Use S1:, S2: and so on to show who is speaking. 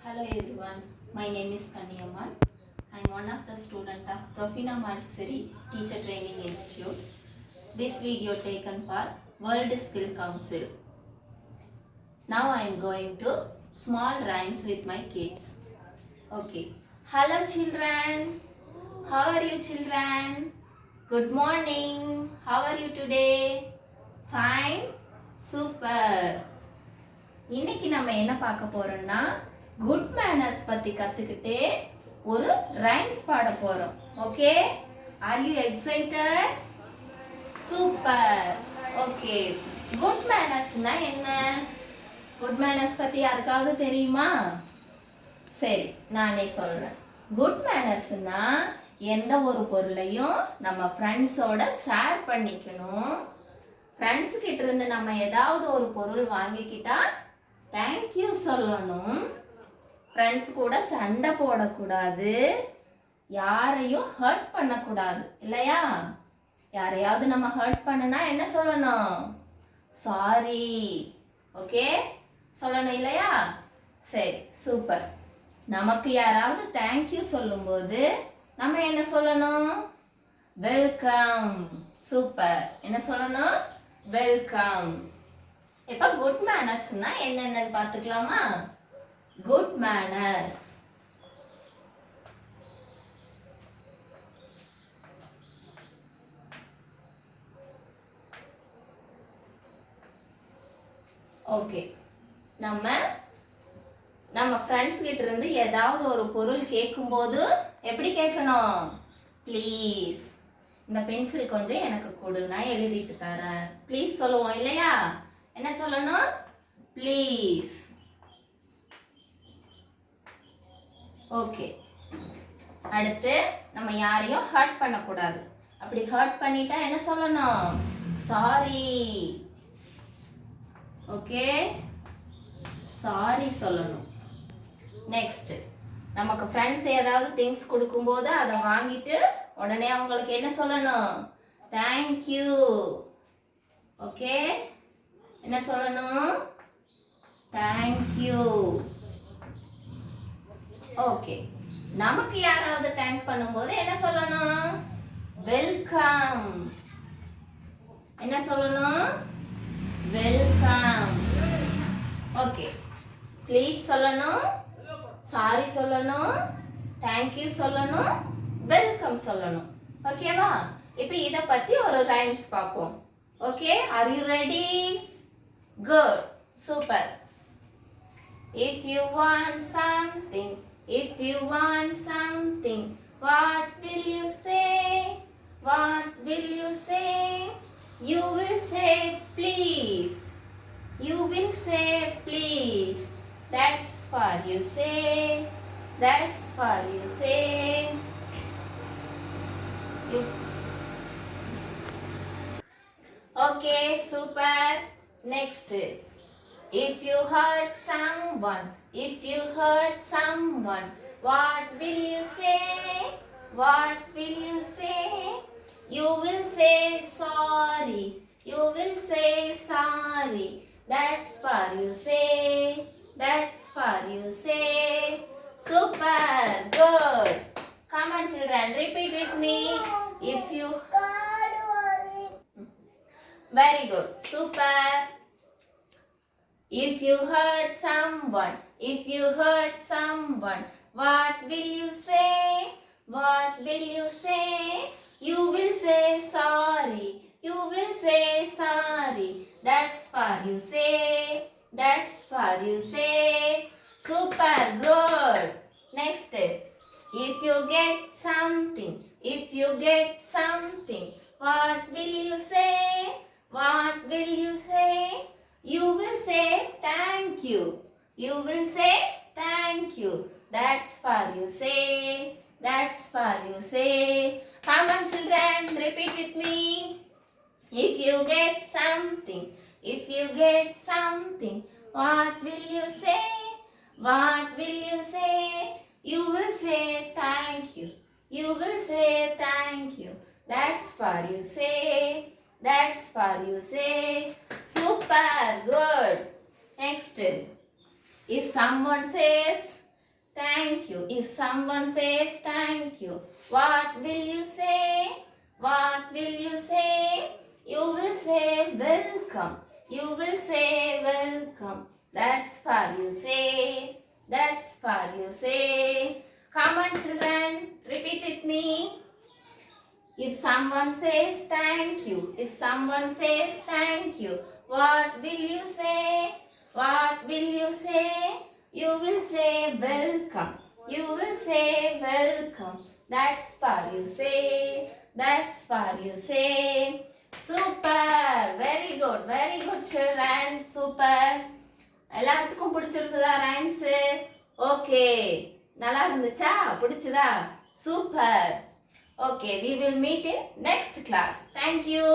S1: Hello everyone, my name is Kanyamal. I am one of the student of Profina Montessori Teacher Training Institute. This video taken for World Skill Council. Now I am going to small rhymes with my kids. Okay. Hello children. How are you children? Good morning. How are you today? Fine. Super. இன்னைக்கு நம்ம என்ன பார்க்க போறோம்னா good manners பத்தி கத்துக்கிட்டே ஒரு rhymes பாட போறோம். Okay, are you excited? Super. Okay, good மேனர்ஸ்னா என்ன? குட் மேனர்ஸ் பத்தி யாருக்காவது தெரியுமா? சரி, நானே சொல்றேன். குட் மேனர்ஸ்னா எந்த ஒரு பொருளையும் நம்ம ஃப்ரெண்ட்ஸோட ஷேர் பண்ணிக்கணும். ஃப்ரெண்ட்ஸ் கிட்ட இருந்து நம்ம ஏதாவது ஒரு பொருள் வாங்கிக்கிட்டா தேங்க்யூ சொல்லணும். ஃப்ரெண்ட்ஸ் கூட சண்டை போடக்கூடாது. யாரையும் ஹர்ட் பண்ணக்கூடாது, இல்லையா? யாரையாவது நம்ம ஹர்ட் பண்ணனா என்ன சொல்லணும்? சாரி. ஓகே சொல்லணும், இல்லையா? சரி, சூப்பர். நமக்கு யாராவது தேங்க்யூ சொல்லும்போது நம்ம என்ன சொல்லணும்? வெல்கம். சூப்பர். என்ன சொல்லணும்? வெல்கம். இப்போ குட் மேனர்ஸ்னா என்னென்னு பார்த்துக்கலாமா? குட் மேனர்ஸ் ஓகே, நம்ம ஃப்ரெண்ட்ஸ் கிட்ட இருந்து ஏதாவது ஒரு பொருள் கேட்கும்போது எப்படி கேட்கணும்? ப்ளீஸ் இந்த பென்சில் கொஞ்சம் எனக்கு கொடு, நான் எழுதிட்டு தரேன். ப்ளீஸ் சொல்லுவோம், இல்லையா? என்ன சொல்லணும்? ப்ளீஸ். ஓகே, அடுத்து நம்ம யாரையும் ஹர்ட் பண்ணக்கூடாது. அப்படி ஹர்ட் பண்ணிட்டா என்ன சொல்லணும்? சாரி. ஓகே, சாரி சொல்லணும். நெக்ஸ்ட், நமக்கு ஃப்ரெண்ட்ஸ் ஏதாவது திங்ஸ் கொடுக்கும்போது அதை வாங்கிட்டு உடனே அவங்களுக்கு என்ன சொல்லணும்? தேங்க்யூ. ஓகே, என்ன சொல்லணும்? தேங்க்யூ. ஓகே, நமக்கு யாராவது தேங்க் பண்ணும்போது என்ன சொல்லணும்? வெல்கம். என்ன சொல்லணும்? வெல்கம். ஓகே, ப்ளீஸ் சொல்லணும், சாரி சொல்லணும், தேங்க்யூ சொல்லணும், வெல்கம் சொல்லணும். ஓகேவா? இப்போ இதை பத்தி ஒரு ரைம்ஸ் பார்ப்போம். Okay, are you ready? Good, super. If you want something, if you want something, what will you say? What will you say? You will say please. You will say please. That's for you say. That's for you say. You. Okay, super. Next. If you hurt someone, if you hurt someone, what will you say? What will you say? You will say sorry. You will say sorry. That's for you say. That's for you say. Super. Good. Come on children, repeat with me. If you... Very good. Super. If you hurt someone, if you hurt someone, what will you say? What will you say? You will say sorry. You will say sorry. That's for you say. That's for you say. Super, good. Next, if you get something, if you get something, what will you say? What will you say? You will say thank you. You will say thank you. That's for you say. That's for you say. Come on children, repeat with me. If you get something, if you get something, what will you say? What will you say? You will say thank you. You will say thank you. That's for you say. That's for you say. Super, good. Next, if someone says Thank you. If someone says thank you, what will you say? What will you say? You will say welcome. You will say welcome. That's for you say. That's for you say. Come on children, repeat with me. If someone says thank you, if someone says thank you, what will you say? What will you say? You will say welcome. You will say welcome. That's for you say. That's for you say. Super. Very good children. Super. எல்லாத்துக்கும் பிடிச்சிருக்குதா rhymes? Okay, நல்லா இருந்துச்சா? பிடிச்சதா? Super. Okay, we will meet in next class. Thank you.